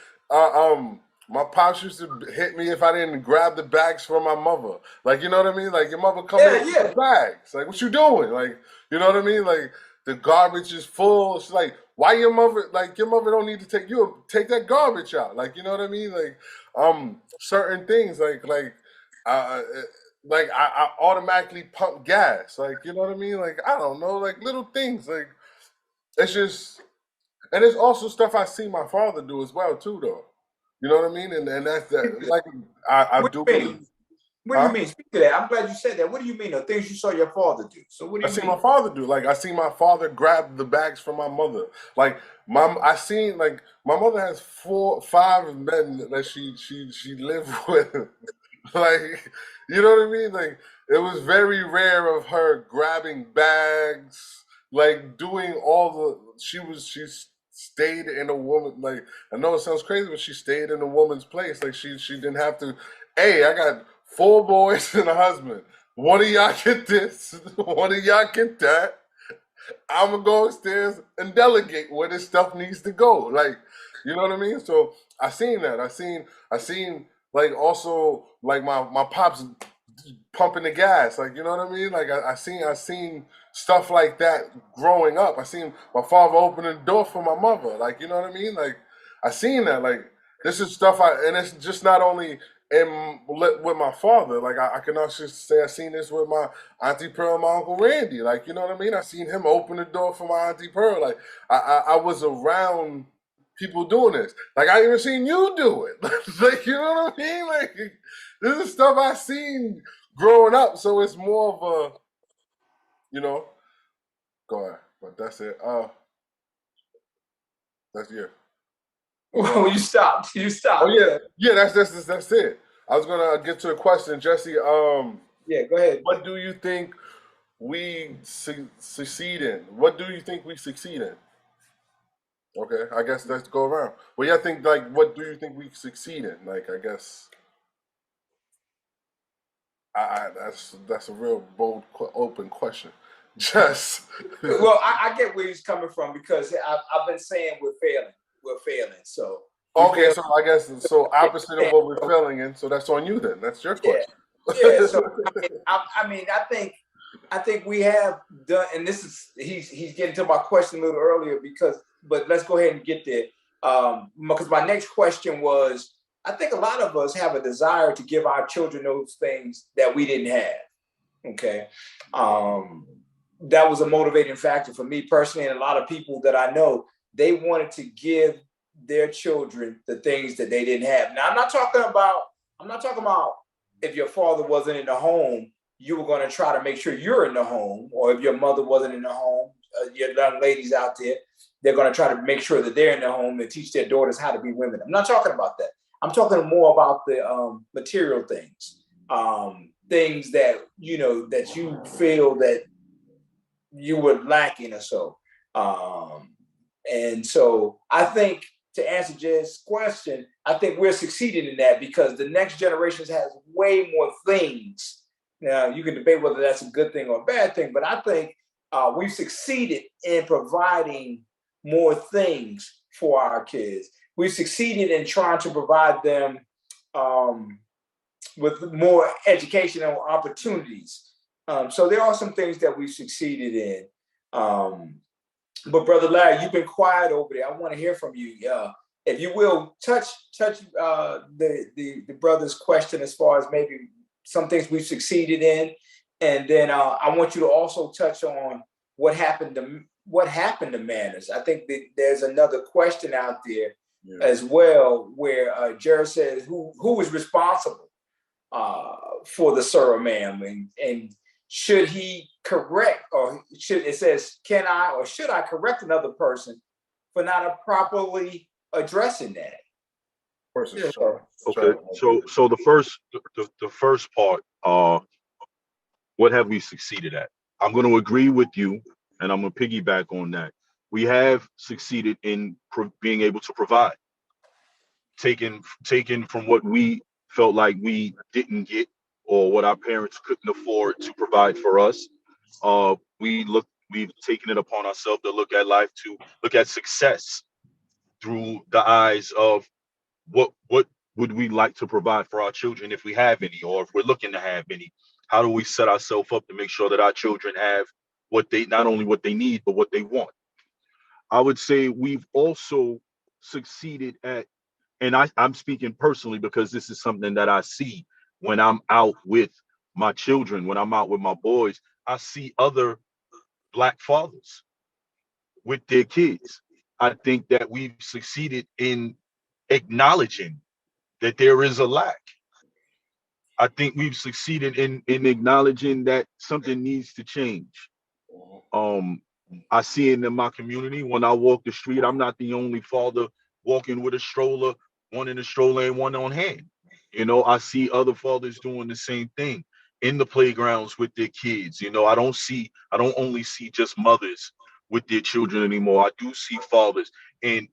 my pops used to hit me if I didn't grab the bags from my mother. Like, you know what I mean? Like, your mother come in with the bags. Like, what you doing? Like, you know what I mean? Like, the garbage is full. She's like, why your mother don't need to take that garbage out. Like, you know what I mean? Like, certain things, I automatically pump gas. Like, you know what I mean? Like, I don't know, like little things. Like, it's just. And there's also stuff I see my father do as well too, though. You know what I mean? And that's that. Like I do believe. What do you mean? Speak to that. I'm glad you said that. What do you mean? The things you saw your father do. So what do you mean? I see my father do. Like I see my father grab the bags from my mother. Like I seen like my mother has 5 men that she lived with. Like, you know what I mean? Like it was very rare of her grabbing bags, like doing all the. She stayed in a woman. Like I know it sounds crazy, but she stayed in a woman's place. Like she didn't have to. Hey, I got 4 boys and a husband. One of y'all get this. One of y'all get that. I'm gonna go upstairs and delegate where this stuff needs to go. Like, you know what I mean? So I seen that. I seen like also like my pops pumping the gas. Like, you know what I mean? Like I seen stuff like that growing up. I seen my father open the door for my mother. Like, you know what I mean? Like I seen that. Like this is stuff and it's just not only with my father. Like I can also say I seen this with my Auntie Pearl and my Uncle Randy. Like, you know what I mean? I seen him open the door for my Auntie Pearl. Like I was around people doing this. Like I even seen you do it. Like, you know what I mean? Like this is stuff I seen growing up. So it's more of a, go ahead. But that's it. That's it. Well, you stopped. Oh yeah. That's it. I was gonna get to a question, Jesse. Yeah, go ahead. What do you think we succeed in? What do you think we succeed in? Okay, I guess let's go around. Well, yeah, I think like, what do you think we succeed in? Like, I guess, that's a real bold, open question. Just well, I get where he's coming from because I've been saying we're failing. So okay, so I guess opposite of what we're failing in. So that's on you then. That's your question. Yeah. So I think we have done, and this is he's getting to my question a little earlier but let's go ahead and get there. Because my next question was, I think a lot of us have a desire to give our children those things that we didn't have. Okay. That was a motivating factor for me personally, and a lot of people that I know, they wanted to give their children the things that they didn't have. Now, I'm not talking about if your father wasn't in the home, you were going to try to make sure you're in the home, or if your mother wasn't in the home, your young ladies out there, they're going to try to make sure that they're in the home and teach their daughters how to be women. I'm not talking about that. I'm talking more about the material things, things that, that you feel that you were lacking or so. And so I think, to answer Jed's question, I think we're succeeding in that because the next generation has way more things. Now, you can debate whether that's a good thing or a bad thing, but I think we've succeeded in providing more things for our kids. We've succeeded in trying to provide them with more educational opportunities. So there are some things that we've succeeded in. But Brother Larry, you've been quiet over there. I want to hear from you. If you will, touch the brother's question as far as maybe some things we've succeeded in, and then I want you to also touch on what happened to manners. I think that there's another question out there as well, where Jared says who is responsible for the Suriname, and should he correct, or it says, can I or should I correct another person for not properly addressing that? Okay, so the first part, what have we succeeded at? I'm going to agree with you, and I'm going to piggyback on that. We have succeeded in being able to provide, taken from what we felt like we didn't get, or what our parents couldn't afford to provide for us. We've taken it upon ourselves to look at life, to look at success through the eyes of what would we like to provide for our children, if we have any, or if we're looking to have any. How do we set ourselves up to make sure that our children have not only what they need, but what they want? I would say we've also succeeded at, and I'm speaking personally because this is something that I see when I'm out with my children, when I'm out with my boys. I see other Black fathers with their kids. I think that we've succeeded in acknowledging that there is a lack. I think we've succeeded in acknowledging that something needs to change. I see it in my community. When I walk the street, I'm not the only father walking with a stroller, one in a stroller and one on hand. I see other fathers doing the same thing in the playgrounds with their kids. I don't only see just mothers with their children anymore. I do see fathers, and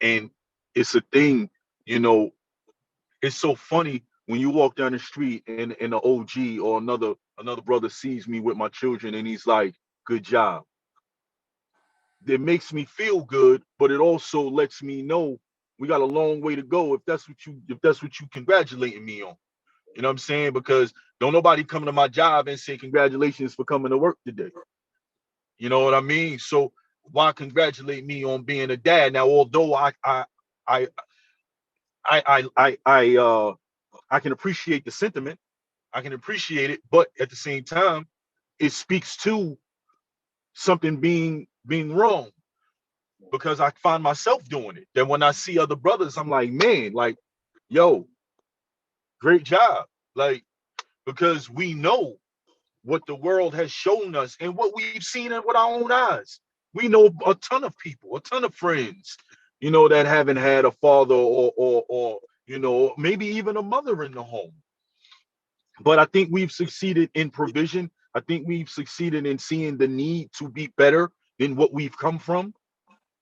it's a thing. It's so funny when you walk down the street and an OG or another brother sees me with my children and he's like, "Good job." It makes me feel good, but it also lets me know we got a long way to go if that's what you congratulating me on. You know what I'm saying? Because don't nobody come to my job and say congratulations for coming to work today. You know what I mean? So why congratulate me on being a dad? Now, although I can appreciate the sentiment, I can appreciate it, but at the same time, it speaks to something being wrong, because I find myself doing it. That when I see other brothers, I'm like, man, like, yo, great job. Like, because we know what the world has shown us and what we've seen it with our own eyes. We know a ton of people, a ton of friends, that haven't had a father or maybe even a mother in the home. But I think we've succeeded in provision. I think we've succeeded in seeing the need to be better than what we've come from,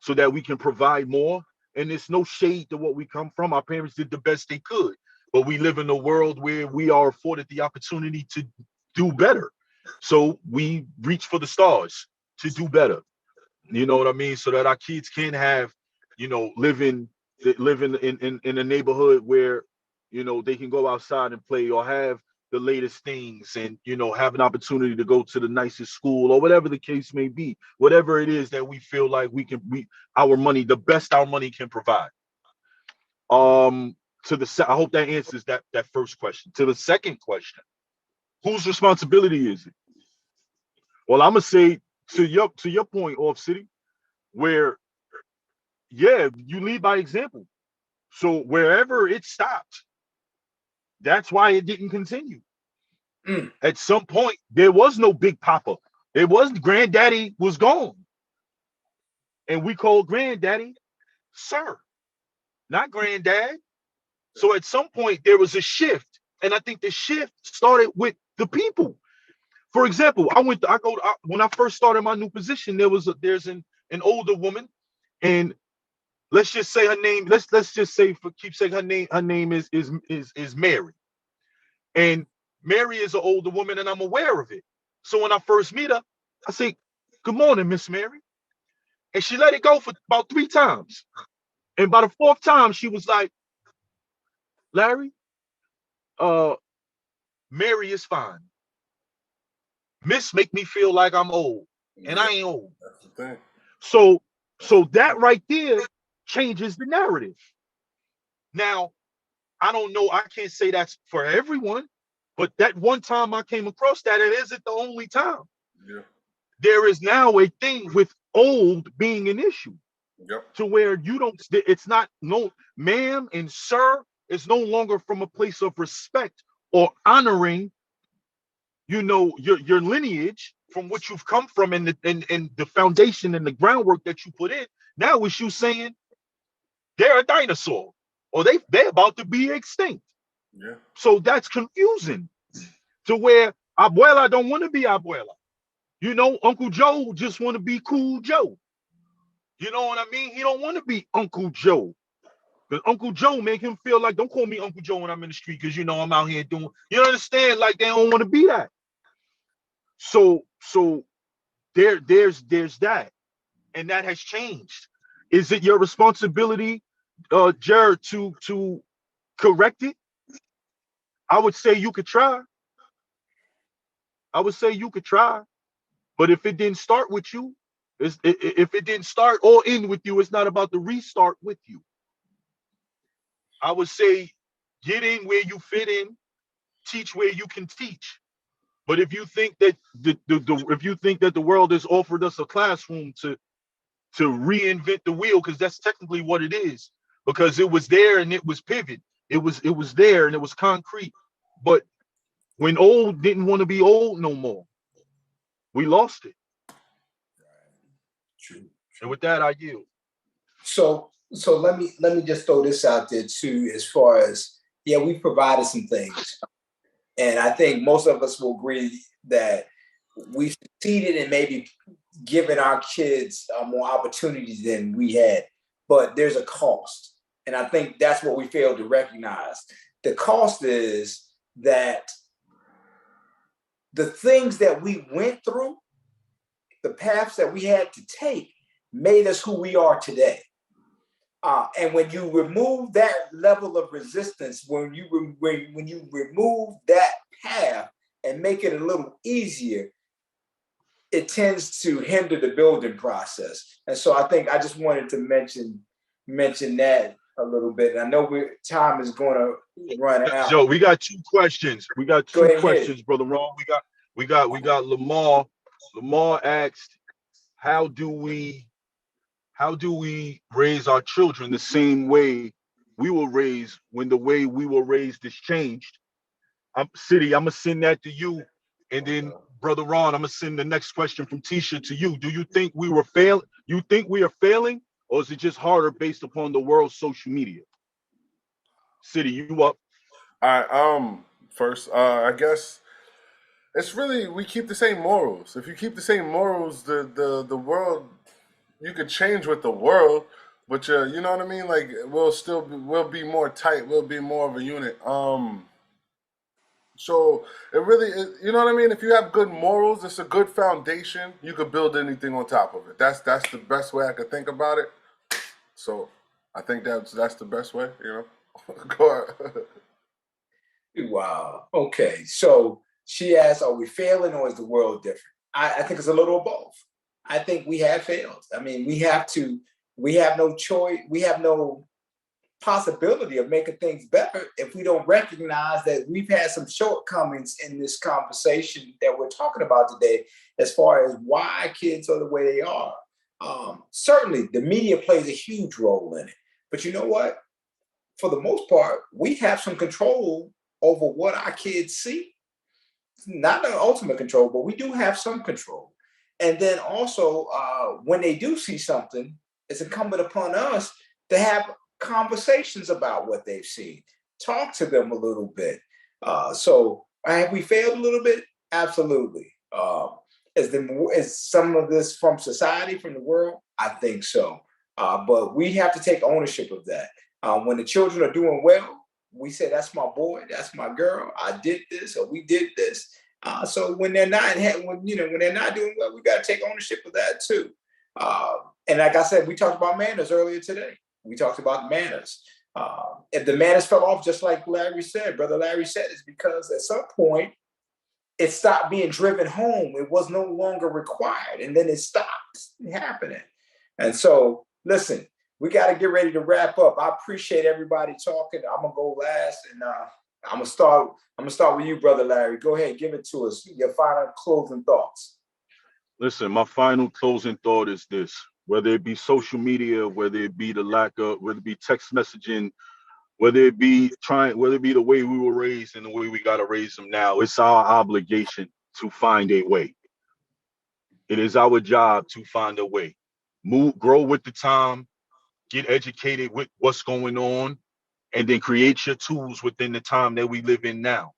so that we can provide more. And there's no shade to what we come from. Our parents did the best they could, but we live in a world where we are afforded the opportunity to do better. So we reach for the stars to do better. You know what I mean? So that our kids can have, live in a neighborhood where, they can go outside and play, or have the latest things, and have an opportunity to go to the nicest school, or whatever the case may be, whatever it is that we feel like the best our money can provide. I hope that answers that first question. To the second question, whose responsibility is it? Well, I'm gonna say, to your point, Off City, where, yeah, you lead by example. So wherever it stopped, that's why it didn't continue. At some point, there was no Big Papa. It was Granddaddy was gone. And we called Granddaddy Sir, not Granddad. So at some point, there was a shift. And I think the shift started with the people. For example, when I first started my new position, there's an older woman, and let's just say her name, let's just say, for keep saying her name is Mary. And Mary is an older woman, and I'm aware of it. So when I first meet her, I say, Good morning, Miss Mary. And she let it go for about 3 times. And by the 4th time, she was like, Larry, uh, Mary is fine. Miss make me feel like I'm old, and Yeah, I ain't old. that's the thing. So that right there changes the narrative. Now, I don't know, I can't say that's for everyone, but that one time I came across that, it isn't the only time. Yeah. There is now a thing with old being an issue Yep. to where you don't, it's not, no, ma'am and sir, it's no longer from a place of respect or honoring, your lineage from which you've come from, and the foundation and the groundwork that you put in. Now it's you saying they're a dinosaur or they're about to be extinct. Yeah. So that's confusing to where abuela don't want to be abuela. Uncle Joe just want to be cool Joe. You know what I mean? He don't want to be Uncle Joe. Because Uncle Joe make him feel like, don't call me Uncle Joe when I'm in the street, because I'm out here doing, you understand? Like they don't want to be that. So there's that. And that has changed. Is it your responsibility, Jared, to correct it? I would say you could try. But if it didn't start with you, if it didn't start or end with you, it's not about the restart with you. I would say get in where you fit in, teach where you can teach. But if you think that the world has offered us a classroom to reinvent the wheel, because that's technically what it is, because it was there and it was pivot. It was there and it was concrete. But when old didn't want to be old no more, we lost it. True. And with that, I yield. So let me just throw this out there too, as far as, yeah, we provided some things. And I think most of us will agree that we succeeded in maybe giving our kids more opportunities than we had. But there's a cost. And I think that's what we failed to recognize. The cost is that the things that we went through, the paths that we had to take, made us who we are today. And when you remove that level of resistance, when you remove that path and make it a little easier, it tends to hinder the building process. And so I think I just wanted to mention that a little bit. And I know time is going to run out. So we got 2 questions. Go ahead. Brother Ron. We got Lamar. Lamar asked, how do we raise our children the same way we were raised when the way we were raised has changed? I'm gonna send that to you, and then Brother Ron, I'm gonna send the next question from Tisha to you. Do you think we were failing? You think we are failing, or is it just harder based upon the world's social media? City, you up? All right. First, I guess it's really, we keep the same morals. If you keep the same morals, the world, you could change with the world, but you know what I mean. Like we'll be more tight. We'll be more of a unit. So it really, you know what I mean. If you have good morals, it's a good foundation. You could build anything on top of it. That's the best way I could think about it. So I think that's the best way. Go ahead. Wow. Okay. So she asked, are we failing or is the world different? I think it's a little of both. I think we have failed. I mean, we have no choice. We have no possibility of making things better if we don't recognize that we've had some shortcomings in this conversation that we're talking about today, as far as why kids are the way they are. Certainly, the media plays a huge role in it. But you know what? For the most part, we have some control over what our kids see. Not the ultimate control, but we do have some control. And then also, when they do see something, it's incumbent upon us to have conversations about what they've seen. Talk to them a little bit. So have we failed a little bit? Absolutely. Is some of this from society, from the world? I think so. But we have to take ownership of that. When the children are doing well, we say, that's my boy, that's my girl, I did this, or we did this. So when they're not, when they're not doing well, we got to take ownership of that too. And like I said, we talked about manners earlier today. We talked about manners. If the manners fell off, just like Brother Larry said, it's because at some point it stopped being driven home. It was no longer required, and then it stopped happening. And so, listen, we got to get ready to wrap up. I appreciate everybody talking. I'm gonna go last, and I'm gonna start with you, Brother Larry. Go ahead, give it to us. Your final closing thoughts. Listen, my final closing thought is this: whether it be social media, whether it be whether it be text messaging, whether it be the way we were raised and the way we got to raise them now, it's our obligation to find a way. It is our job to find a way. Grow with the time, get educated with what's going on, and then create your tools within the time that we live in now.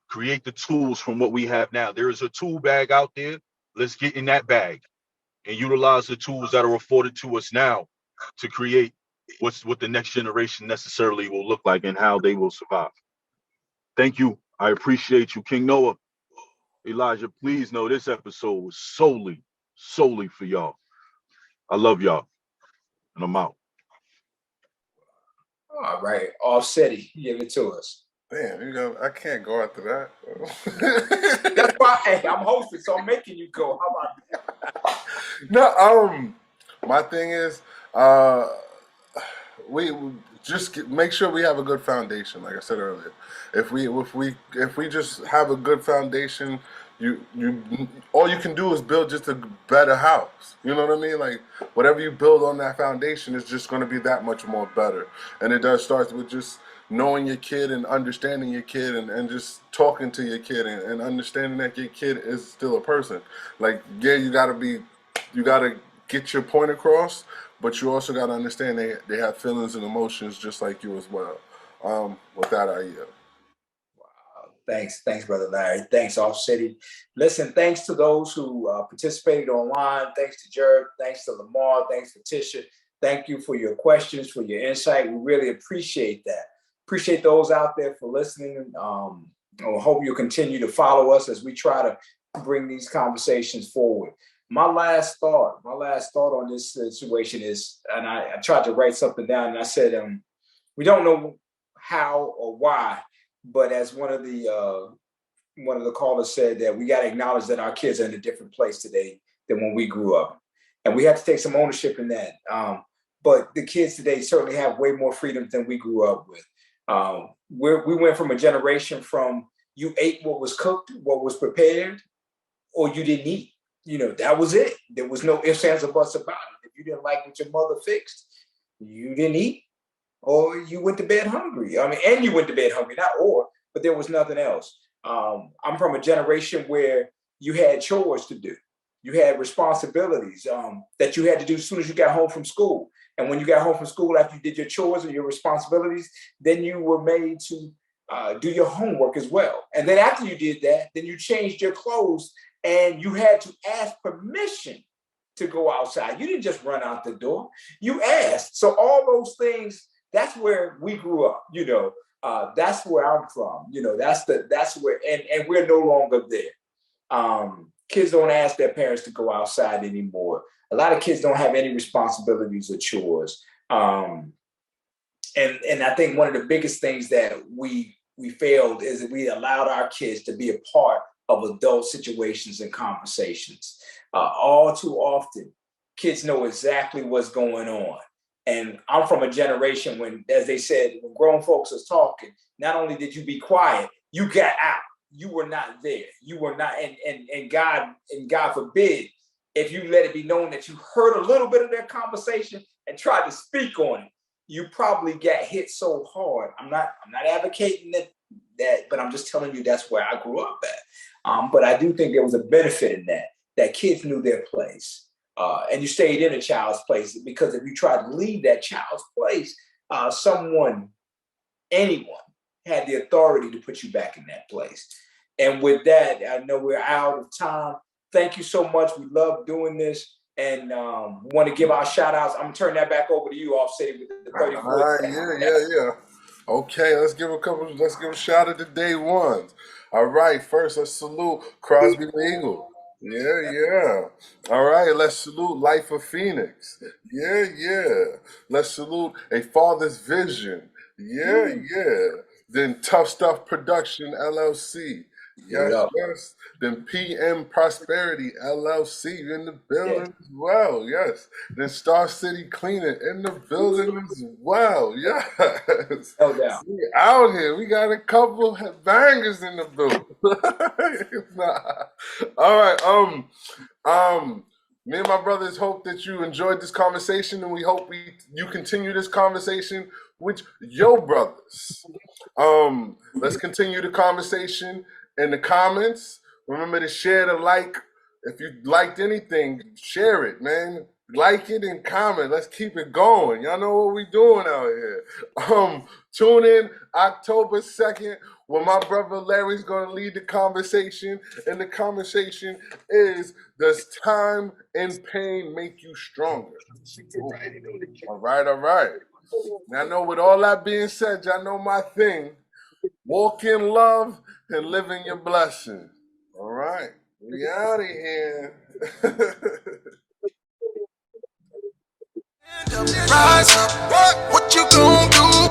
Create the tools from what we have now. There is a tool bag out there. Let's get in that bag and utilize the tools that are afforded to us now to create what the next generation necessarily will look like and how they will survive. Thank you. I appreciate you, King Noah. Elijah, please know this episode was solely for y'all. I love y'all. And I'm out. All right. Offsetty, give it to us. Damn, I can't go after that. That's why I'm hosting, so I'm making you go. How about that? No, my thing is, we just make sure we have a good foundation. Like I said earlier, if we just have a good foundation, you all you can do is build just a better house. You know what I mean? Like whatever you build on that foundation is just going to be that much more better. And it does start with just knowing your kid and understanding your kid and just talking to your kid and understanding that your kid is still a person. Like, yeah, you gotta get your point across, but you also gotta understand they have feelings and emotions just like you as well. With that, I yield. Thanks, Brother Larry. Thanks, Offsetty. Listen, thanks to those who participated online. Thanks to Jared. Thanks to Lamar. Thanks to Tisha. Thank you for your questions, for your insight. We really appreciate that. Appreciate those out there for listening. I hope you'll continue to follow us as we try to bring these conversations forward. My last thought on this situation is, and I tried to write something down, and I said, we don't know how or why, but as one of the callers said, that we got to acknowledge that our kids are in a different place today than when we grew up, and we have to take some ownership in that. But the kids today certainly have way more freedom than we grew up with. We went from a generation from you ate what was cooked, what was prepared, or you didn't eat. That was it. There was no ifs, ands, or buts about it. If you didn't like what your mother fixed, you didn't eat, or you went to bed hungry. And you went to bed hungry, but there was nothing else. I'm from a generation where you had chores to do. You had responsibilities that you had to do as soon as you got home from school. And when you got home from school, after you did your chores and your responsibilities, then you were made to do your homework as well. And then after you did that, then you changed your clothes and you had to ask permission to go outside. You didn't just run out the door. You asked. So all those things, that's where we grew up. That's where I'm from. That's where, and we're no longer there. Kids don't ask their parents to go outside anymore. A lot of kids don't have any responsibilities or chores. And I think one of the biggest things that we failed is that we allowed our kids to be a part of adult situations and conversations. All too often, kids know exactly what's going on. And I'm from a generation when, as they said, when grown folks was talking, not only did you be quiet, you got out. You were not there. You were not, and God forbid, if you let it be known that you heard a little bit of their conversation and tried to speak on it, you probably got hit so hard. I'm not advocating that, but I'm just telling you that's where I grew up at. But I do think there was a benefit in that kids knew their place. And you stayed in a child's place, because if you tried to leave that child's place, anyone had the authority to put you back in that place. And with that, I know we're out of time. Thank you so much. We love doing this. And we want to give our shout outs. I'm going to turn that back over to you, Offsetty, with the 34th. All right, yeah. Okay, let's give a shout out to day ones. All right, first let's salute Crosby the Eagle. Yeah, yeah. All right, let's salute Life of Phoenix. Yeah, yeah. Let's salute A Father's Vision. Yeah, yeah. Then Tough Stuff Production LLC. Yes, Yeah. yes. Then PM Prosperity LLC in the building Yes. as well. Yes. Then Star City Cleaner in the building as well. Yes. No doubt. We out here. We got a couple bangers in the building. Nah. All right. Me and my brothers hope that you enjoyed this conversation, and we hope you continue this conversation with your brothers. Let's continue the conversation in the comments. Remember to share the like. If you liked anything, share it, man. Like it and comment. Let's keep it going. Y'all know what we doing out here. Tune in October 2nd where my brother Larry's gonna lead the conversation. And the conversation is, does time and pain make you stronger? Ooh. All right, all right. Now I know with all that being said, y'all know my thing. Walk in love and live in your blessing. All right. We out of here. Rise up, what you gonna do